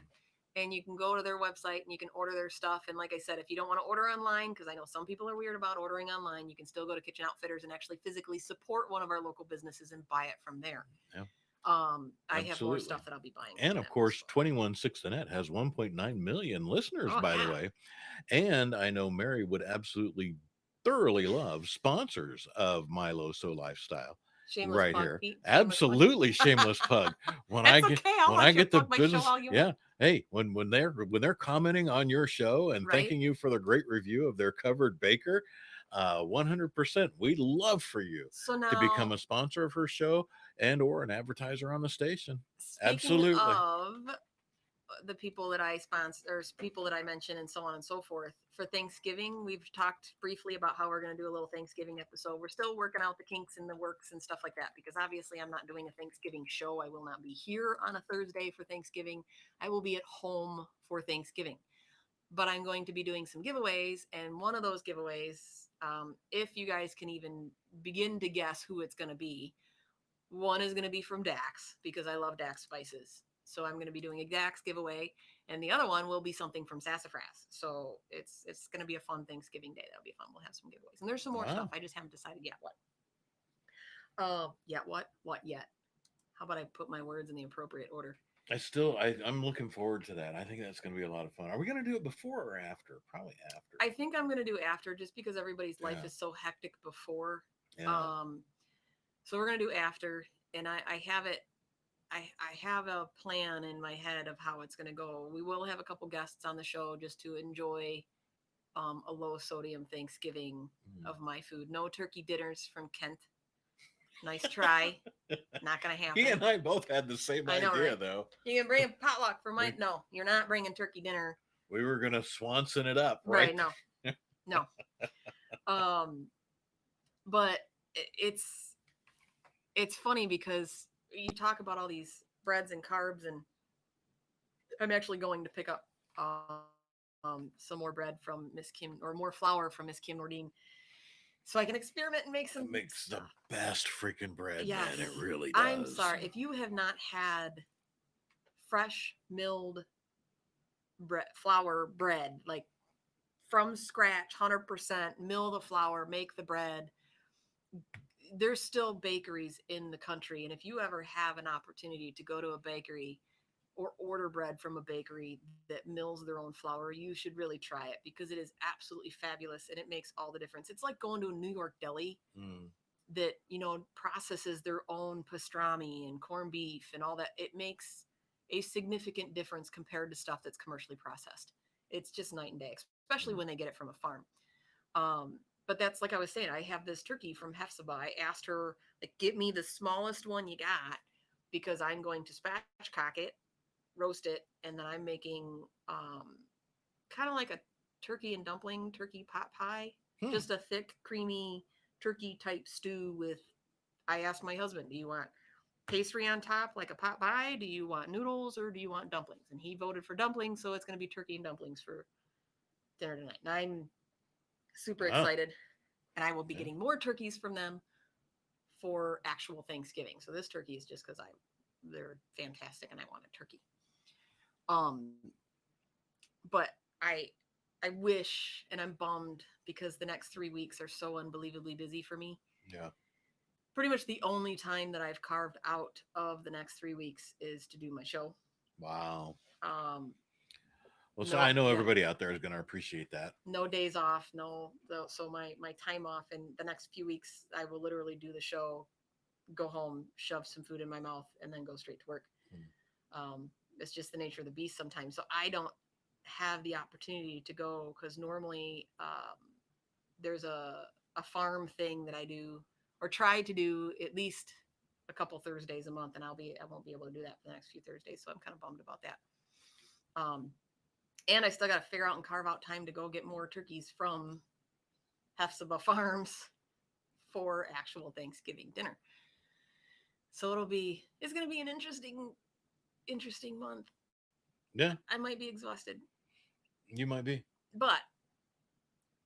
and you can go to their website and you can order their stuff. And like I said, if you don't want to order online, because I know some people are weird about ordering online, you can still go to Kitchen Outfitters and actually physically support one of our local businesses and buy it from there. yeah, I have more absolutely. stuff that I'll be buying And from of them. So. course, 21 6 the Net has 1.9 million listeners, Oh by the yeah, way. And I know Mary would absolutely thoroughly love sponsors of my LoSo Lifestyle shameless right plug, here. Pete. Shameless plug. Absolutely shameless plug. When I That's get okay. I'll when I let you get the plug my show business, all you want. yeah. Hey, when they're commenting on your show and Right. thanking you for the great review of their covered baker, 100%, we'd love for you So to become now, a sponsor of her show and or an advertiser on the station. speaking Absolutely. of the people that I sponsor, or people that I mention, and so on and so forth. For Thanksgiving, we've talked briefly about how we're going to do a little Thanksgiving episode. We're still working out the kinks and the works and stuff like that because obviously I'm not doing a Thanksgiving show. I will not be here on a Thursday for Thanksgiving. I will be at home for Thanksgiving. But I'm going to be doing some giveaways, and one of those giveaways, if you guys can even begin to guess who it's going to be, one is going to be from Dax because I love Dax spices. So I'm going to be doing a Dax giveaway, and the other one will be something from Sassafras. So it's going to be a fun Thanksgiving day. That'll be fun. We'll have some giveaways, and there's some more stuff. Wow. I just haven't decided yet what. Yet what? What yet? How about I put my words in the appropriate order? I'm looking forward to that. I think that's going to be a lot of fun. Are we going to do it before or after? Probably after. I think I'm going to do after just because everybody's life Yeah. is so hectic before. Yeah. Um, so we're going to do after. And I have it, I have a plan in my head of how it's going to go. We will have a couple guests on the show just to enjoy a low sodium Thanksgiving Mm. of my food. No turkey dinners from Kent. Nice try. Not going to He and happen. I both had the same I know, idea, right? though. You can bring a potluck for my. We No, you're not bringing turkey dinner. we were going to Swanson it up, right? Right? No, no. Um, but it's funny because you talk about all these breads and carbs, and I'm actually going to pick up some more bread from Miss Kim, or more flour from Miss Kim Nordine, so I can experiment and make some It makes stuff. the best freaking bread, Yes, man. It really I'm does. sorry if you have not had fresh milled flour bread, like from scratch, 100% mill the flour, make the bread. There's still bakeries in the country, and if you ever have an opportunity to go to a bakery or order bread from a bakery that mills their own flour, you should really try it because it is absolutely fabulous and it makes all the difference. It's like going to a New York deli Mm. that, processes their own pastrami and corned beef and all that. It makes a significant difference compared to stuff that's commercially processed. It's just night and day, especially when they Mm. get it from a farm. But that's like I was saying, I have this turkey from Hefzibah. I asked her, like, get me the smallest one you got because I'm going to spatchcock it, roast it, and then I'm making kind of like a turkey and dumpling, turkey pot pie, Hmm. just a thick, creamy turkey type stew with. I asked my husband, do you want pastry on top like a pot pie? Do you want noodles or do you want dumplings? And he voted for dumplings, so it's going to be turkey and dumplings for dinner tonight. And I'm super Wow. excited, and I will be Yeah. getting more turkeys from them for actual Thanksgiving. So this turkey is just because they're fantastic and I wanted turkey. Um, but I I wish, and I'm bummed because the next 3 weeks are so unbelievably busy for me. Yeah. Pretty much the only time that I've carved out of the next 3 weeks is to do my show. Wow. Um, Well, so no, I know yeah, everybody out there is going to appreciate that. no days off, so my time off in the next few weeks, I will literally do the show, go home, shove some food in my mouth, and then go straight to work. Mm. It's just the nature of the beast sometimes. So I don't have the opportunity to go because normally there's a farm thing that I do or try to do at least a couple Thursdays a month, and I won't be able to do that for the next few Thursdays. So I'm kind of bummed about that. Um, and I still got to figure out and carve out time to go get more turkeys from Hefzibah Farms for actual Thanksgiving dinner. So it's going to be an interesting month. Yeah, I might be exhausted, you might be. but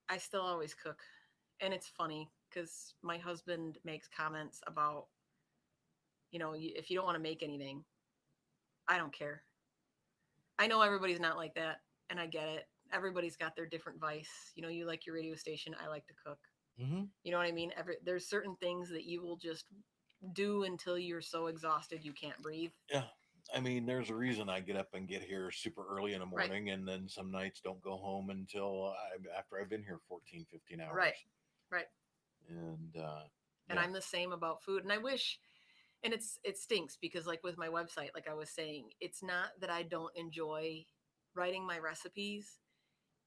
I still always cook. And it's funny because my husband makes comments about, if you don't want to make anything, I don't care. I know everybody's not like that, and I get it. Everybody's got their different vice. You like your radio station, I like to cook. Hmm. You know what I mean? There's certain things that you will just do until you're so exhausted you can't breathe. Yeah. I mean, there's a reason I get up and get here super early in the Right, morning, and then some nights don't go home until after I've been here 14, 15 right, hours. right. And And yeah, I'm the same about food. And I wish, and it stinks because like with my website, like I was saying, it's not that I don't enjoy writing my recipes.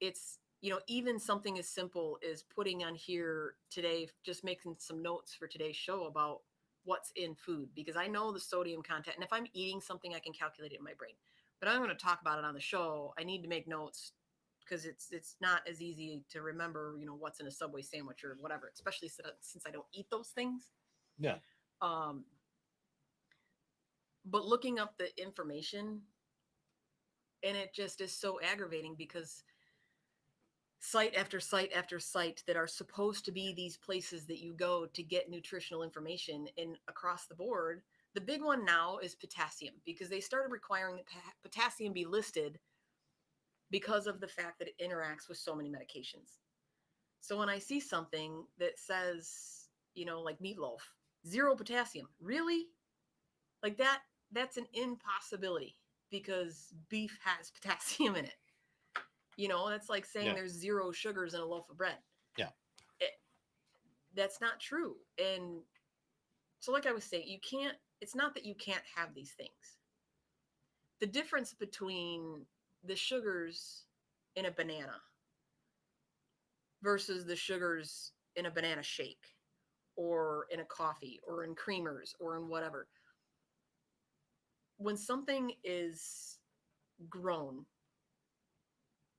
It's, even something as simple as putting on here today, just making some notes for today's show about what's in food, because I know the sodium content. And if I'm eating something, I can calculate it in my brain. But I'm going to talk about it on the show. I need to make notes because it's not as easy to remember, what's in a Subway sandwich or whatever, especially since I don't eat those things. yeah, Um, but looking up the information, and it just is so aggravating because site after site after site that are supposed to be these places that you go to get nutritional information and across the board. The big one now is potassium because they started requiring that potassium be listed because of the fact that it interacts with so many medications. So when I see something that says, like meatloaf, zero potassium, really? Like that's an impossibility. because beef has potassium in it. That's like saying Yeah. there's zero sugars in a loaf of bread. Yeah. It, that's not true. And so, like I was saying, it's not that you can't have these things. The difference between the sugars in a banana versus the sugars in a banana shake or in a coffee or in creamers or in whatever, when something is grown,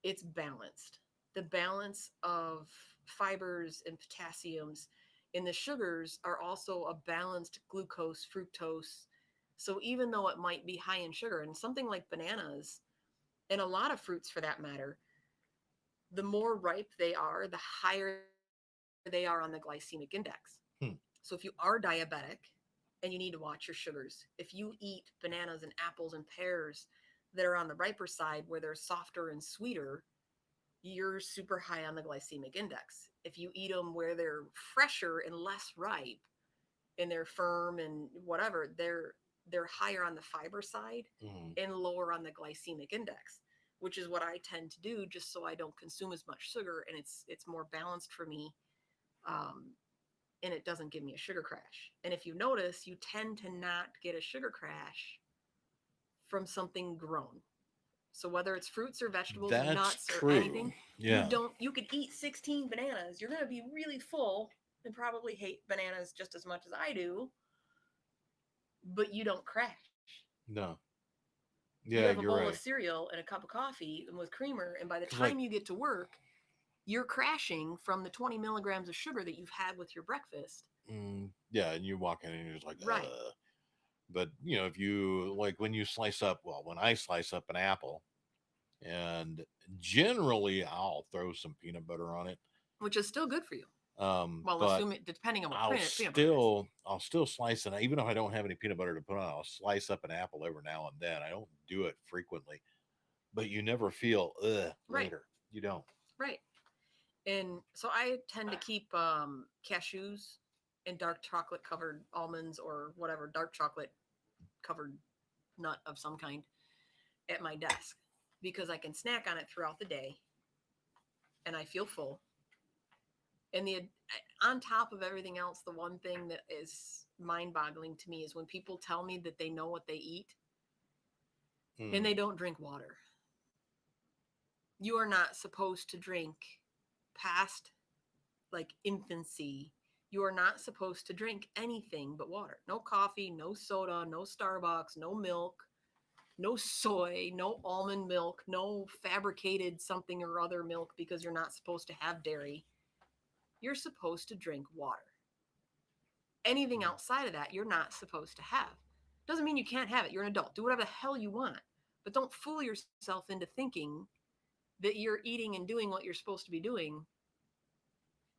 it's balanced. The balance of fibers and potassiums in the sugars are also a balanced glucose, fructose. So even though it might be high in sugar, and something like bananas, and a lot of fruits for that matter, the more ripe they are, the higher they are on the glycemic index. So if Hmm. you are diabetic and you need to watch your sugars, if you eat bananas and apples and pears that are on the riper side where they're softer and sweeter, you're super high on the glycemic index. If you eat them where they're fresher and less ripe and they're firm and whatever, they're higher on the fiber side Mm. and lower on the glycemic index, which is what I tend to do just so I don't consume as much sugar and it's more balanced for me. Um, and it doesn't give me a sugar crash. And if you notice, you tend to not get a sugar crash from something grown. So whether it's fruits or vegetables or That's nuts or true. anything, Yeah. you could eat 16 bananas. You're going to be really full and probably hate bananas just as much as I do, but you don't crash. No. You Yeah, have a you're bowl of right. cereal and a cup of coffee and with creamer, and by the Because like, time you get to work, you're crashing from the 20 milligrams of sugar that you've had with your breakfast. yeah, and you walk in and you're just like, Right. But if you like when you slice up, well, when I slice up an apple, and generally I'll throw some peanut butter on it. Which is still good for you. Well, But assuming depending on what peanut butter is. I'll still slice it, even if I don't have any peanut butter to put on. I'll slice up an apple every now and then. I don't do it frequently, but you never feel Right. later. You don't. Right. And so I tend to keep cashews and dark chocolate covered almonds or whatever dark chocolate covered nut of some kind at my desk because I can snack on it throughout the day and I feel full. And the on top of everything else, the one thing that is mind-boggling to me is when people tell me that they know what they eat and they don't drink water. You are not supposed to drink past like infancy. You are not supposed to drink anything but water. No coffee, no soda, no Starbucks, no milk, no soy, no almond milk, no fabricated something or other milk because you're not supposed to have dairy. You're supposed to drink water. Anything outside of that, you're not supposed to have. Doesn't mean you can't have it. You're an adult. Do whatever the hell you want. But don't fool yourself into thinking that you're eating and doing what you're supposed to be doing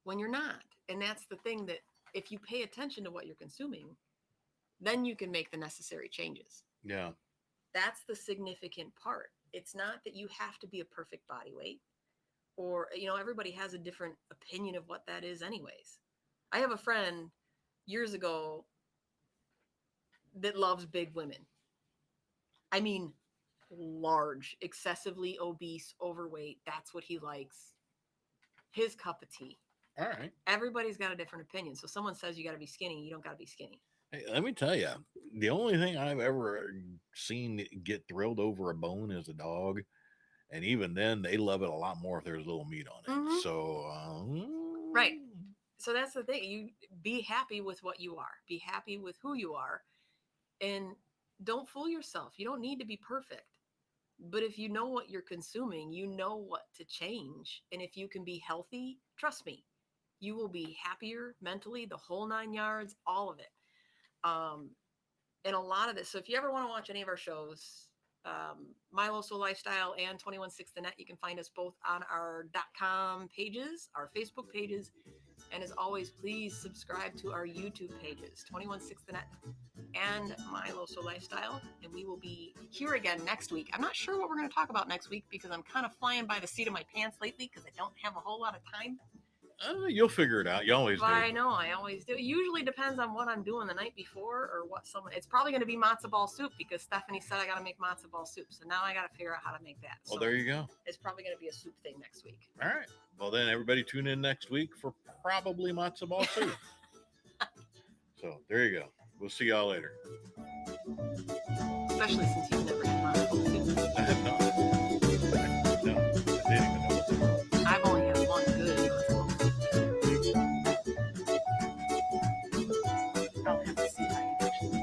when you're not. And that's the thing that if you pay attention to what you're consuming, then you can make the necessary changes. Yeah. That's the significant part. It's not that you have to be a perfect body weight or, everybody has a different opinion of what that is, anyways. I have a friend years ago that loves big women. I mean, large, excessively obese, overweight. That's what he likes. His cup of tea. All right. Everybody's got a different opinion. So someone says you got to be skinny, you don't got to be skinny. Hey, let me tell you, the only thing I've ever seen get thrilled over a bone is a dog, and even then, they love it a lot more if there's a little meat on it. Mm-hmm. So, right. So that's the thing. You be happy with what you are. Be happy with who you are, and don't fool yourself. You don't need to be perfect. But if you know what you're consuming, you know what to change. And if you can be healthy, trust me, you will be happier mentally, the whole 9 yards, all of it. Um, and a lot of this. So if you ever want to watch any of our shows, My LoSo Lifestyle and 216 The Net, you can find us both on our .com pages, our Facebook pages. And as always, please subscribe to our YouTube pages, 216 The Net and My LoSo Lifestyle. And we will be here again next week. I'm not sure what we're going to talk about next week because I'm kind of flying by the seat of my pants lately because I don't have a whole lot of time. You'll figure it out. You always do. I know, I always do. It usually depends on what I'm doing the night before or what someone. It's probably going to be matzo ball soup because Stephanie said I got to make matzo ball soup. So now I got to figure out how to make that. Well, So there you go. it's probably going to be a soup thing next week. All right. Well, then everybody tune in next week for probably matzo ball soup. So there you go. We'll see y'all later. Especially since you've never had matzo ball.